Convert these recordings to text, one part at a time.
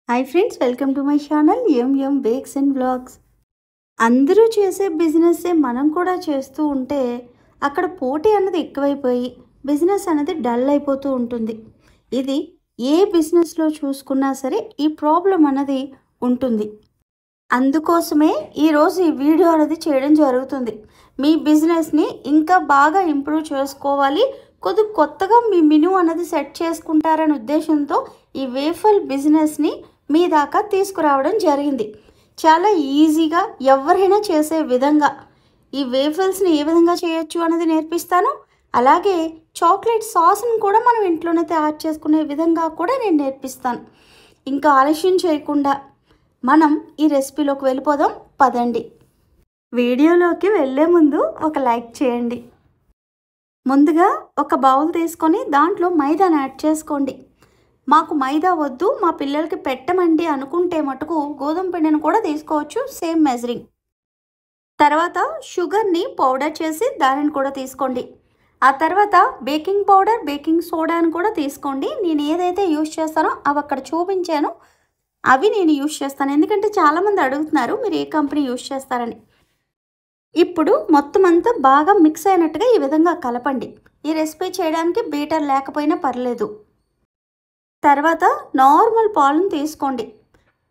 Hi friends, welcome to my channel M bakes and vlogs. అందరూ చేసే బిజినెస్సే మనం కూడా చేస్తూ ఉంటే అక్కడ పోటీ అన్నది ఎక్కువైపోయి బిజినెస్ అనేది డల్ అయిపోతూ ఉంటుంది. ఇది ఏ బిజినెస్లో చూసుకున్నా సరే ఈ ప్రాబ్లం అన్నది ఉంటుంది. అందుకోసమే ఈరోజు ఈ వీడియో అనేది చేయడం జరుగుతుంది. మీ బిజినెస్ని ఇంకా బాగా ఇంప్రూవ్ చేసుకోవాలి, కొత్తగా మీ మెనూ అనేది సెట్ చేసుకుంటారనే ఉద్దేశంతో ఈ వేఫల్ బిజినెస్ని మీ దాకా తీసుకురావడం జరిగింది. చాలా ఈజీగా ఎవరైనా చేసే విధంగా ఈ వేఫల్స్ని ఏ విధంగా చేయొచ్చు అనేది నేర్పిస్తాను. అలాగే చాక్లెట్ సాస్ని కూడా మనం ఇంట్లోనే తయారు చేసుకునే విధంగా కూడా నేను నేర్పిస్తాను. ఇంకా ఆలస్యం చేయకుండా మనం ఈ రెసిపీలోకి వెళ్ళిపోదాం పదండి. వీడియోలోకి వెళ్ళే ముందు ఒక లైక్ చేయండి. ముందుగా ఒక బౌల్ తీసుకొని దాంట్లో మైదాని యాడ్ చేసుకోండి. మాకు మైదా వద్దు, మా పిల్లలకి పెట్టమండి అనుకుంటే మటుకు గోధుమ పిండిని కూడా తీసుకోవచ్చు, సేమ్ మెజరింగ్. తర్వాత షుగర్ని పౌడర్ చేసి దానిని కూడా తీసుకోండి. ఆ తర్వాత బేకింగ్ పౌడర్, బేకింగ్ సోడాని కూడా తీసుకోండి. నేను ఏదైతే యూజ్ చేస్తానో అవి అక్కడ చూపించాను, అవి నేను యూజ్ చేస్తాను. ఎందుకంటే చాలామంది అడుగుతున్నారు మీరు ఏ కంపెనీ యూజ్ చేస్తారని. ఇప్పుడు మొత్తం అంతా బాగా మిక్స్ అయినట్టుగా ఈ విధంగా కలపండి. ఈ రెసిపీ చేయడానికి బీటర్ లేకపోయినా పర్లేదు. తర్వాత నార్మల్ పాలను తీసుకోండి.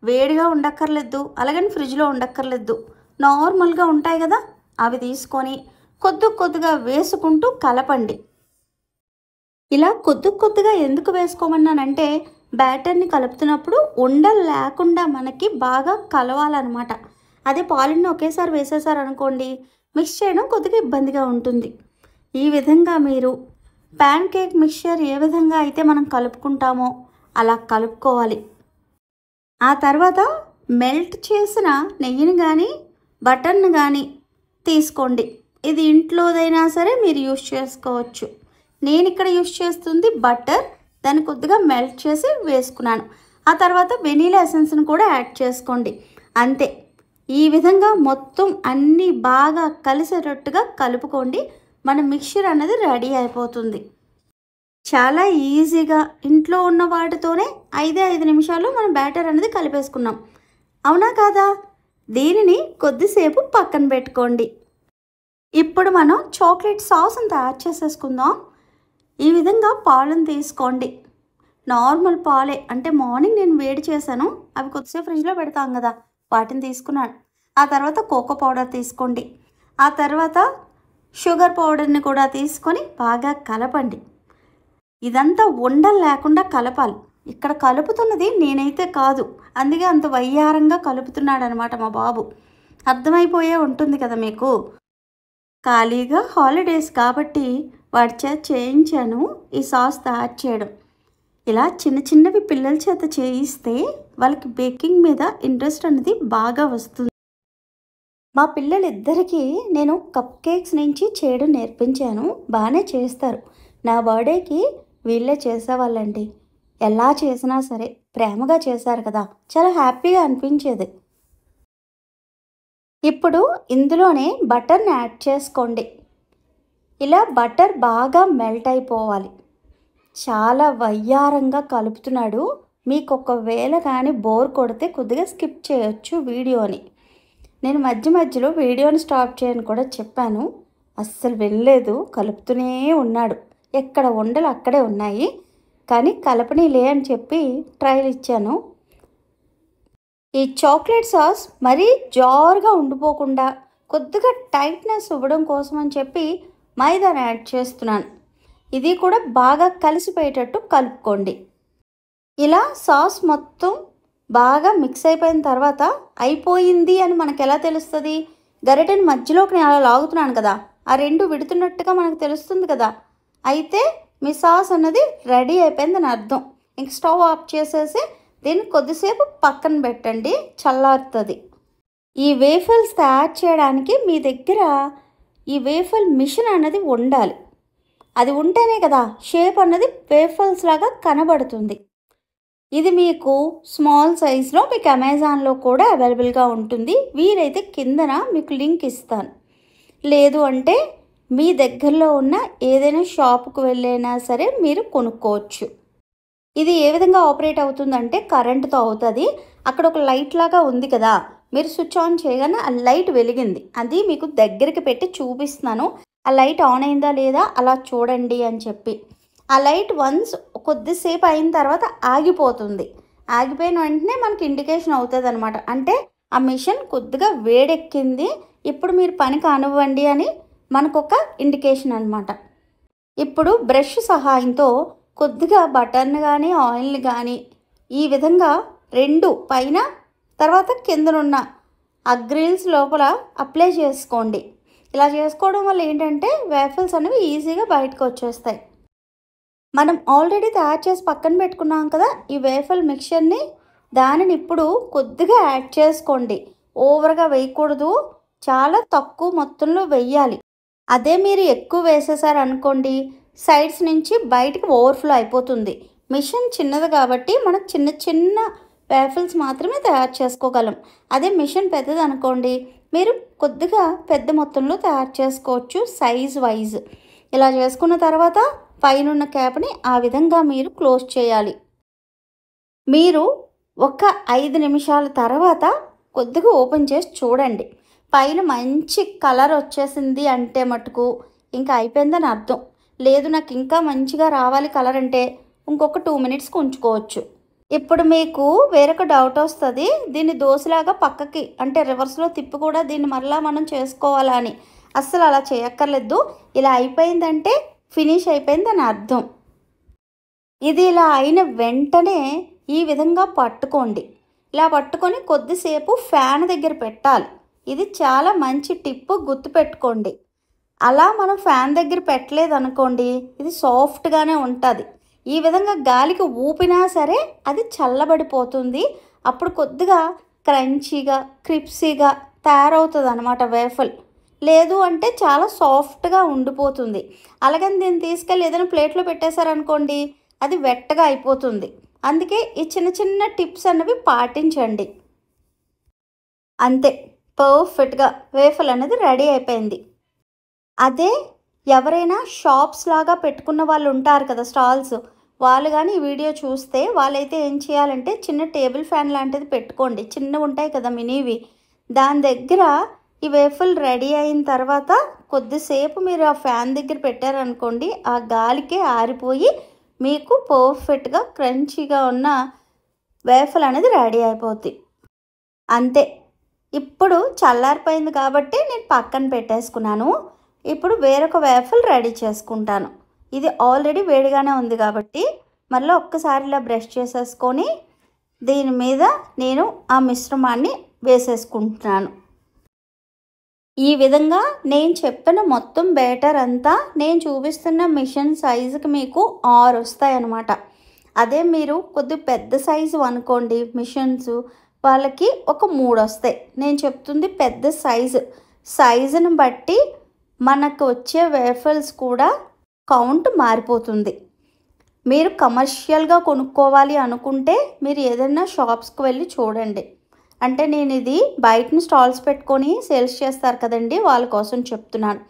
వేడిగా ఉండక్కర్లేదు, అలాగని ఫ్రిడ్జ్లో ఉండక్కర్లేదు, నార్మల్గా ఉంటాయి కదా అవి తీసుకొని కొద్దిగా వేసుకుంటూ కలపండి. ఇలా కొద్దిగా ఎందుకు వేసుకోమన్నానంటే బ్యాటర్ని కలుపుతున్నప్పుడు ఉండలు లేకుండా మనకి బాగా కలవాలన్నమాట. అదే పాలని ఒకేసారి వేసేసారనుకోండి మిక్స్ చేయడం కొద్దిగా ఇబ్బందిగా ఉంటుంది. ఈ విధంగా మీరు ప్యాన్ కేక్ మిక్చర్ ఏ విధంగా అయితే మనం కలుపుకుంటామో అలా కలుపుకోవాలి. ఆ తర్వాత మెల్ట్ చేసిన నెయ్యిని కానీ బటర్ని కానీ తీసుకోండి. ఇది ఇంట్లోదైనా సరే మీరు యూజ్ చేసుకోవచ్చు. నేను ఇక్కడ యూజ్ చేస్తుంది బటర్, దాన్ని కొద్దిగా మెల్ట్ చేసి వేసుకున్నాను. ఆ తర్వాత వెనీలా ఎసెన్స్ని కూడా యాడ్ చేసుకోండి. అంతే, ఈ విధంగా మొత్తం అన్నీ బాగా కలిసేటట్టుగా కలుపుకోండి. మన మిక్చర్ అనేది రెడీ అయిపోతుంది. చాలా ఈజీగా ఇంట్లో ఉన్న వాటితోనే 5 నిమిషాల్లో మనం బ్యాటర్ అనేది కలిపేసుకున్నాం. అవునా కాదా? దీనిని కొద్దిసేపు పక్కన పెట్టుకోండి. ఇప్పుడు మనం చాక్లెట్ సాస్ని తయారు చేసేసుకుందాం. ఈ విధంగా పాలను తీసుకోండి. నార్మల్ పాలే, అంటే మార్నింగ్ నేను వేడి చేశాను, అవి కొద్దిసేపు ఫ్రిడ్జ్లో పెడతాం కదా, వాటిని తీసుకున్నాను. ఆ తర్వాత కోకో పౌడర్ తీసుకోండి. ఆ తర్వాత షుగర్ పౌడర్ని కూడా తీసుకొని బాగా కలపండి. ఇదంతా ఉండలు లేకుండా కలపాలి. ఇక్కడ కలుపుతున్నది నేనైతే కాదు, అందుకే అంత వయ్యారంగా కలుపుతున్నాడు అనమాట మా బాబు. అర్థమైపోయే ఉంటుంది కదా మీకు. ఖాళీగా హాలిడేస్ కాబట్టి వాడి చేత చేయించాను ఈ సాస్ తయారు చేయడం. ఇలా చిన్నవి పిల్లల చేత చేయిస్తే వాళ్ళకి బేకింగ్ మీద ఇంట్రెస్ట్ అనేది బాగా వస్తుంది. మా పిల్లలిద్దరికీ నేను కప్ కేక్స్ నుంచి చేయడం నేర్పించాను, బాగానే చేస్తారు. నా బర్త్డేకి వీళ్ళే చేసేవాళ్ళండి. ఎలా చేసినా సరే ప్రేమగా చేశారు కదా, చాలా హ్యాపీగా అనిపించేది. ఇప్పుడు ఇందులోనే బటర్ని యాడ్ చేసుకోండి. ఇలా బటర్ బాగా మెల్ట్ అయిపోవాలి. చాలా వయ్యారంగా కలుపుతున్నాడు. మీకు ఒకవేళ కానీ బోర్ కొడితే కొద్దిగా స్కిప్ చేయొచ్చు వీడియోని. నేను మధ్యలో వీడియోని స్టాప్ చేయని కూడా చెప్పాను, అస్సలు వెళ్ళలేదు, కలుపుతూనే ఉన్నాడు. ఎక్కడ ఉండలు అక్కడే ఉన్నాయి, కానీ కలపనీలే అని చెప్పి ట్రయల్ ఇచ్చాను. ఈ చాక్లెట్ సాస్ మరీ జారుగా ఉండిపోకుండా కొద్దిగా టైట్నెస్ ఇవ్వడం కోసం అని చెప్పి మైదాని యాడ్ చేస్తున్నాను. ఇది కూడా బాగా కలిసిపోయేటట్టు కలుపుకోండి. ఇలా సాస్ మొత్తం బాగా మిక్స్ అయిపోయిన తర్వాత అయిపోయింది అని మనకు ఎలా తెలుస్తుంది? గరిటెని మధ్యలోకి నేను అలా లాగుతున్నాను కదా, ఆ రెండు విడుతున్నట్టుగా మనకు తెలుస్తుంది కదా. అయితే మీ సాస్ అన్నది రెడీ అయిపోయిందని అర్థం. ఇంక స్టవ్ ఆఫ్ చేసేసి దీన్ని కొద్దిసేపు పక్కన పెట్టండి, చల్లారుతుంది. ఈ వేఫల్స్ తయారు చేయడానికి మీ దగ్గర ఈ వేఫల్ మిషన్ అన్నది ఉండాలి. అది ఉంటేనే కదా షేప్ అన్నది వేఫల్స్ లాగా కనబడుతుంది. ఇది మీకు స్మాల్ సైజులో మీకు అమెజాన్లో కూడా అవైలబుల్గా ఉంటుంది. వీలైతే కిందన మీకు లింక్ ఇస్తాను. లేదు అంటే మీ దగ్గరలో ఉన్న ఏదైనా షాపుకు వెళ్ళైనా సరే మీరు కొనుక్కోవచ్చు. ఇది ఏ విధంగా ఆపరేట్ అవుతుందంటే కరెంటుతో అవుతుంది. అక్కడ ఒక లైట్ లాగా ఉంది కదా, మీరు స్విచ్ ఆన్ చేయగానే ఆ లైట్ వెలిగింది. అది మీకు దగ్గరికి పెట్టి చూపిస్తున్నాను. ఆ లైట్ ఆన్ అయిందా లేదా అలా చూడండి అని చెప్పి. ఆ లైట్ వన్స్ కొద్దిసేపు అయిన తర్వాత ఆగిపోతుంది. ఆగిపోయిన వెంటనే మనకి ఇండికేషన్ అవుతుంది అనమాట. అంటే ఆ మిషన్ కొద్దిగా వేడెక్కింది, ఇప్పుడు మీరు పని కానివ్వండి అని మనకొక ఇండికేషన్ అనమాట. ఇప్పుడు బ్రష్ సహాయంతో కొద్దిగా బటర్ని కానీ ఆయిల్ని కానీ ఈ విధంగా 2 పైన తర్వాత కిందనున్న ఆ గ్రిల్స్ లోపల అప్లై చేసుకోండి. ఇలా చేసుకోవడం వల్ల ఏంటంటే వేఫల్స్ అనేవి ఈజీగా బయటకు వచ్చేస్తాయి. మనం ఆల్రెడీ తయారు చేసి పక్కన పెట్టుకున్నాం కదా ఈ వేఫల్ మిక్చర్ని, దానిని ఇప్పుడు కొద్దిగా యాడ్ చేసుకోండి. ఓవర్గా వేయకూడదు, చాలా తక్కువ మొత్తంలో వేయాలి. అదే మీరు ఎక్కువ వేసేసారనుకోండి సైడ్స్ నుంచి బయటికి ఓవర్ఫ్లో అయిపోతుంది. మిషన్ చిన్నది కాబట్టి మనం చిన్న చిన్న వేఫల్స్ మాత్రమే తయారు చేసుకోగలం. అదే మిషన్ పెద్దది అనుకోండి మీరు కొద్దిగా పెద్ద మొత్తంలో తయారు చేసుకోవచ్చు సైజ్ వైజ్. ఇలా చేసుకున్న తర్వాత పైనున్న క్యాప్ని ఆ విధంగా మీరు క్లోజ్ చేయాలి. మీరు ఒక 5 నిమిషాల తర్వాత కొద్దిగా ఓపెన్ చేసి చూడండి. పైన మంచి కలర్ వచ్చేసింది అంటే మటుకు ఇంకా అయిపోయిందని అర్థం. లేదు నాకు ఇంకా మంచిగా రావాలి కలర్ అంటే ఇంకొక 2 మినిట్స్కి ఉంచుకోవచ్చు. ఇప్పుడు మీకు వేరొక డౌట్ వస్తుంది, దీన్ని దోశలాగా పక్కకి అంటే రివర్స్లో తిప్పి కూడా దీన్ని మరలా మనం చేసుకోవాలా అని. అస్సలు అలా చేయక్కర్లేదు. ఇలా అయిపోయిందంటే ఫినిష్ అయిపోయిందని అర్థం. ఇది ఇలా అయిన వెంటనే ఈ విధంగా పట్టుకోండి. ఇలా పట్టుకొని కొద్దిసేపు ఫ్యాన్ దగ్గర పెట్టాలి. ఇది చాలా మంచి టిప్పు, గుర్తుపెట్టుకోండి. అలా మనం ఫ్యాన్ దగ్గర పెట్టలేదు అనుకోండి ఇది సాఫ్ట్గానే ఉంటుంది. ఈ విధంగా గాలికి ఊపినా సరే అది చల్లబడిపోతుంది. అప్పుడు కొద్దిగా క్రంచీగా క్రిప్సీగా తయారవుతుంది అన్నమాట వేఫల్. లేదు అంటే చాలా సాఫ్ట్గా ఉండిపోతుంది. అలాగని దీన్ని తీసుకెళ్ళి ఏదైనా ప్లేట్లో పెట్టేశారనుకోండి అది వెట్టగా అయిపోతుంది. అందుకే ఈ చిన్న చిన్న టిప్స్ అన్నవి పాటించండి. అంతే, పర్ఫెక్ట్గా వేఫల్ అనేది రెడీ అయిపోయింది. అదే ఎవరైనా షాప్స్ లాగా పెట్టుకున్న వాళ్ళు ఉంటారు కదా స్టాల్స్, వాళ్ళు కానీ ఈ వీడియో చూస్తే వాళ్ళైతే ఏం చేయాలంటే చిన్న టేబుల్ ఫ్యాన్ లాంటిది పెట్టుకోండి. చిన్నవి ఉంటాయి కదా మినీవి, దాని దగ్గర ఈ వేఫల్ రెడీ అయిన తర్వాత కొద్దిసేపు మీరు ఆ ఫ్యాన్ దగ్గర పెట్టారనుకోండి ఆ గాలికే ఆరిపోయి మీకు పర్ఫెక్ట్గా క్రంచీగా ఉన్న వేఫల్ అనేది రెడీ అయిపోద్ది. అంతే. ఇప్పుడు చల్లారిపోయింది కాబట్టి నేను పక్కన పెట్టేసుకున్నాను. ఇప్పుడు వేరొక వేఫల్ రెడీ చేసుకుంటాను. ఇది ఆల్రెడీ వేడిగానే ఉంది కాబట్టి మళ్ళీ ఒక్కసారి ఇలా బ్రష్ చేసేసుకొని దీని మీద నేను ఆ మిశ్రమాన్ని వేసేసుకుంటున్నాను. ఈ విధంగా నేను చెప్పిన మొత్తం బ్యాటర్ అంతా నేను చూపిస్తున్న మిషన్ సైజుకి మీకు 6 వస్తాయి అన్నమాట. అదే మీరు కొద్దిగా పెద్ద సైజు అనుకోండి మిషన్స్ వాళ్ళకి ఒక 3 వస్తాయి. నేను చెప్తుంది పెద్ద సైజుని బట్టి మనకు వచ్చే వేఫల్స్ కూడా కౌంట్ మారిపోతుంది. మీరు కమర్షియల్గా కొనుక్కోవాలి అనుకుంటే మీరు ఏదైనా షాప్స్కి వెళ్ళి చూడండి. అంటే నేను ఇది బయటని స్టాల్స్ పెట్టుకొని సేల్స్ చేస్తారు కదండి, వాళ్ళ కోసం చెప్తున్నాను.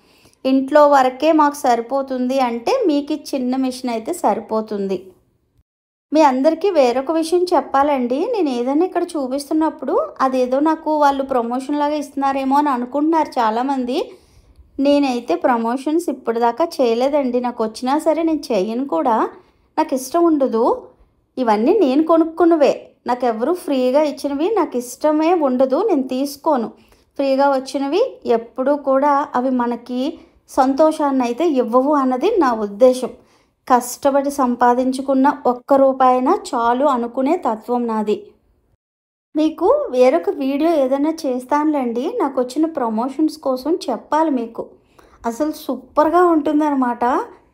ఇంట్లో వరకే మాకు సరిపోతుంది అంటే మీకు ఈ చిన్న మిషన్ అయితే సరిపోతుంది. మీ అందరికీ వేరొక విషయం చెప్పాలండి, నేను ఏదైనా ఇక్కడ చూపిస్తున్నప్పుడు అదేదో నాకు వాళ్ళు ప్రమోషన్ లాగా ఇస్తున్నారేమో అని అనుకుంటున్నారు చాలామంది. నేనైతే ప్రమోషన్స్ ఇప్పటిదాకా చేయలేదండి. నాకు వచ్చినా సరే నేను చేయను కూడా, నాకు ఇష్టం ఉండదు. ఇవన్నీ నేను కొనుక్కున్నవే, నాకు ఎవరు ఫ్రీగా ఇచ్చినవి నాకు ఇష్టమే ఉండదు, నేను తీసుకోను. ఫ్రీగా వచ్చినవి ఎప్పుడూ కూడా అవి మనకి సంతోషాన్ని అయితే ఇవ్వవు అన్నది నా ఉద్దేశం. కష్టపడి సంపాదించుకున్న ఒక్క రూపాయినా చాలు అనుకునే తత్వం నాది. మీకు వేరొక వీడియో ఏదైనా చేస్తానులేండి, నాకు వచ్చిన ప్రమోషన్స్ కోసం చెప్పాలి మీకు. అసలు సూపర్గా ఉంటుందన్నమాట.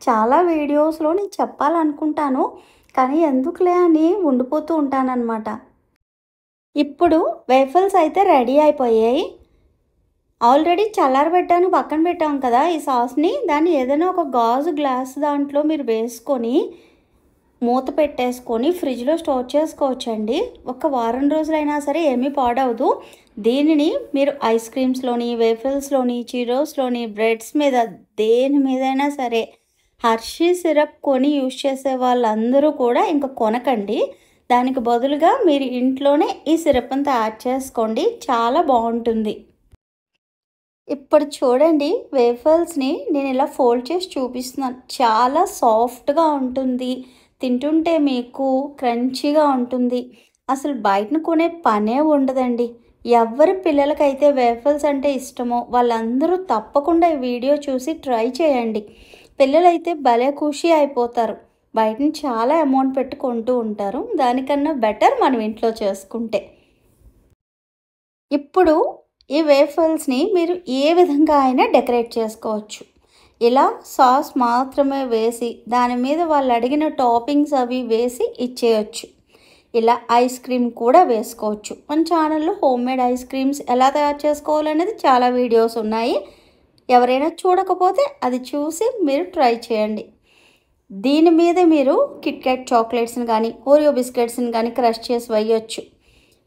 చాలా వీడియోస్లో నేను చెప్పాలనుకుంటాను కానీ ఎందుకులే అని ఉండిపోతూ ఉంటానన్నమాట. ఇప్పుడు వేఫల్స్ అయితే రెడీ అయిపోయాయి. ఆల్రెడీ చల్లారబెట్టాను, పక్కన పెట్టాం కదా ఈ సాస్ని. దాన్ని ఏదైనా ఒక గాజు గ్లాస్ దాంట్లో మీరు వేసుకొని మూత పెట్టేసుకొని ఫ్రిడ్జ్లో స్టోర్ చేసుకోవచ్చండి. ఒక వారం రోజులైనా సరే ఏమీ పాడవదు. దీనిని మీరు ఐస్ క్రీమ్స్లోని, వేఫల్స్లోని, చీరోస్లోని, బ్రెడ్స్ మీద దేని మీదైనా సరే హర్షీ సిరప్ కొని యూజ్ చేసే వాళ్ళందరూ కూడా ఇంకా కొనకండి. దానికి బదులుగా మీరు ఇంట్లోనే ఈ సిరప్‌ని తయారు చేసుకోండి. చాలా బావుంటుంది. ఇప్పుడు చూడండి వేఫల్స్‌ని నేను ఇలా ఫోల్డ్ చేసి చూపిస్తున్నాను. చాలా సాఫ్ట్‌గా ఉంటుంది. తింటుంటే మీకు క్రంచీగా ఉంటుంది. అసలు బయటన కొనే పనే ఉండదండి. ఎవరి పిల్లలకైతే వేఫల్స్ అంటే ఇష్టమో వాళ్ళందరూ తప్పకుండా ఈ వీడియో చూసి ట్రై చేయండి. పిల్లలైతే భలే ఖుషి అయిపోతారు. బయట చాలా అమౌంట్ పెట్టి కొంటూ ఉంటారు. దానికన్నా బెటర్ మనం ఇంట్లో చేసుకుంటే. ఇప్పుడు ఈ వేఫల్స్‌ని మీరు ఏ విధంగా అయినా డెకరేట్ చేసుకోవచ్చు. ఇలా సాస్ మాత్రమే వేసి దాని మీద వాళ్ళు అడిగిన టాపింగ్స్ అవి వేసి ఇచ్చేయొచ్చు. ఇలా ఐస్ క్రీమ్ కూడా వేసుకోవచ్చు. మన ఛానల్లో హోమ్మేడ్ ఐస్ క్రీమ్స్ ఎలా తయారు చేసుకోవాలనేది చాలా వీడియోస్ ఉన్నాయి. ఎవరైనా చూడకపోతే అది చూసి మీరు ట్రై చేయండి. దీని మీద మీరు కిట్‌కాట్ చాక్లెట్స్‌ని కానీ, ఓరియో బిస్కెట్స్‌ని కానీ క్రష్ చేసి వేయొచ్చు.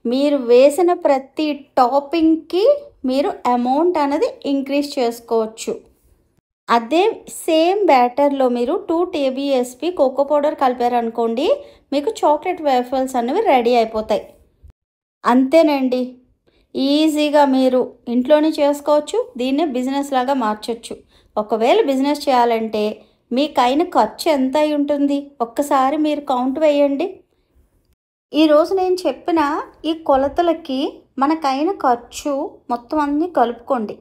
మీరు వేసిన ప్రతి టాపింగ్‌కి మీరు అమౌంట్ అనేది ఇంక్రీజ్ చేసుకోవచ్చు. అదే సేమ్ బ్యాటర్‌లో మీరు 2 TBSP కోకో పౌడర్ కలిపారనుకోండి, మీకు చాక్లెట్ వేఫల్స్ అనేవి రెడీ అయిపోతాయి. అంతేనండి. ఈజీగా మీరు ఇంట్లోనే చేసుకోవచ్చు. దీన్నే బిజినెస్ లాగా మార్చొచ్చు. ఒకవేళ బిజినెస్ చేయాలంటే మీకైన ఖర్చు ఎంత అయి ఉంటుంది? ఒక్కసారి మీరు కౌంట్ వేయండి. ఈరోజు నేను చెప్పిన ఈ కొలతలకి మనకైన ఖర్చు మొత్తం అన్నీ కలుపుకోండి.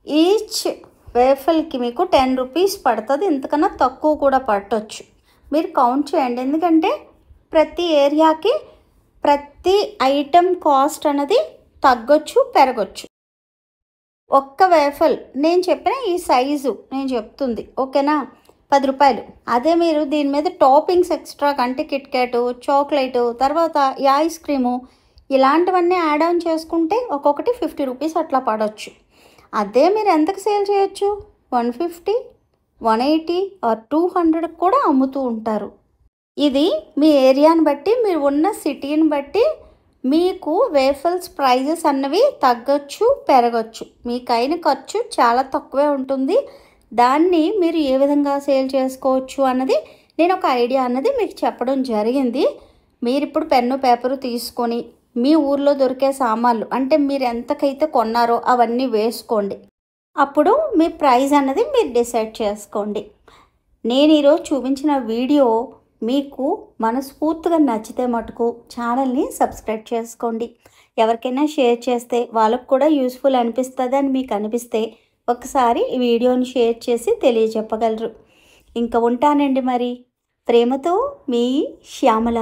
ఈచ్ వేఫల్కి మీకు 10 రూపీస్ పడుతుంది. ఇంతకన్నా తక్కువ కూడా పట్టొచ్చు. మీరు కౌంట్ చేయండి. ఎందుకంటే ప్రతి ఏరియాకి ప్రతి ఐటెం కాస్ట్ అనేది తగ్గొచ్చు, పెరగొచ్చు. ఒక్క వేఫల్ నేను చెప్పిన ఈ సైజు నేను చెప్తుంది ఓకేనా? 10 రూపాయలు. అదే మీరు దీని మీద టాపింగ్స్ ఎక్స్ట్రా అంటే కిట్‌కాట్, చాక్లెట్, తర్వాత ఈ ఐస్ క్రీము ఇలాంటివన్నీ యాడ్ ఆన్ చేసుకుంటే ఒక్కొక్కటి 50 రూపీస్ అట్లా పడవచ్చు. అదే మీరు ఎంతకు సేల్ చేయొచ్చు? 150, 180 ఆర్ 200 కూడా అమ్ముతూ ఉంటారు. ఇది మీ ఏరియాని బట్టి, మీరు ఉన్న సిటీని బట్టి మీకు వేఫల్స్ ప్రైజెస్ అన్నవి తగ్గొచ్చు, పెరగొచ్చు. మీకైన ఖర్చు చాలా తక్కువే ఉంటుంది. దాన్ని మీరు ఏ విధంగా సేల్ చేసుకోవచ్చు అన్నది నేను ఒక ఐడియా అన్నది మీకు చెప్పడం జరిగింది. మీరిప్పుడు పెన్ను పేపరు తీసుకొని మీ ఊర్లో దొరికే సామాన్లు అంటే మీరు ఎంతకైతే కొన్నారో అవన్నీ వేసుకోండి. అప్పుడు మీ ప్రైస్ అన్నది మీరు డిసైడ్ చేసుకోండి. నేను ఈరోజు చూపించిన వీడియో మీకు మనస్ఫూర్తిగా నచ్చితే మటుకు ఛానల్ని సబ్స్క్రైబ్ చేసుకోండి. ఎవరికైనా షేర్ చేస్తే వాళ్ళకు కూడా యూస్ఫుల్ అనిపిస్తుంది అని మీకు అనిపిస్తే ఒకసారి ఈ వీడియోని షేర్ చేసి తెలియజెప్పగలరు. ఇంకా ఉంటానండి మరి. ప్రేమతో మీ శ్యామల.